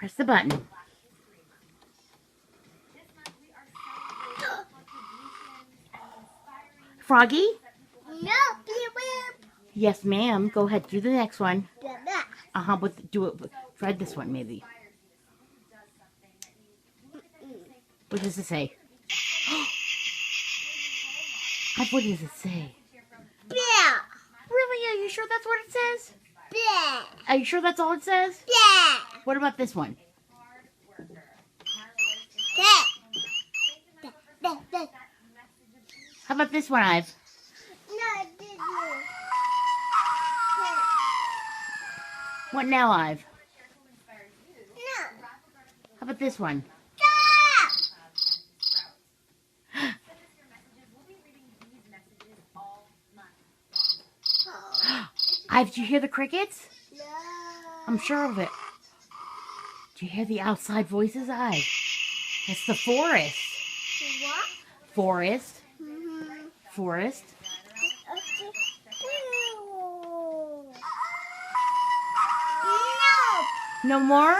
Press the button. Froggy? No, Yes, ma'am. Go ahead. Do the next one. But do it. Try this one, maybe. What does it say? What does it say? Yeah. Really? Are you sure that's what it says? Yeah. Are you sure that's all it says? Yeah. What about this one? How about this one, Ive? No, What now, Ive? no. How about this one? Ive, do you hear the crickets? No. I'm sure of it. Do you hear the outside voices, Ive? It's the forest. What? Forest. Mm-hmm. Forest. No. No more?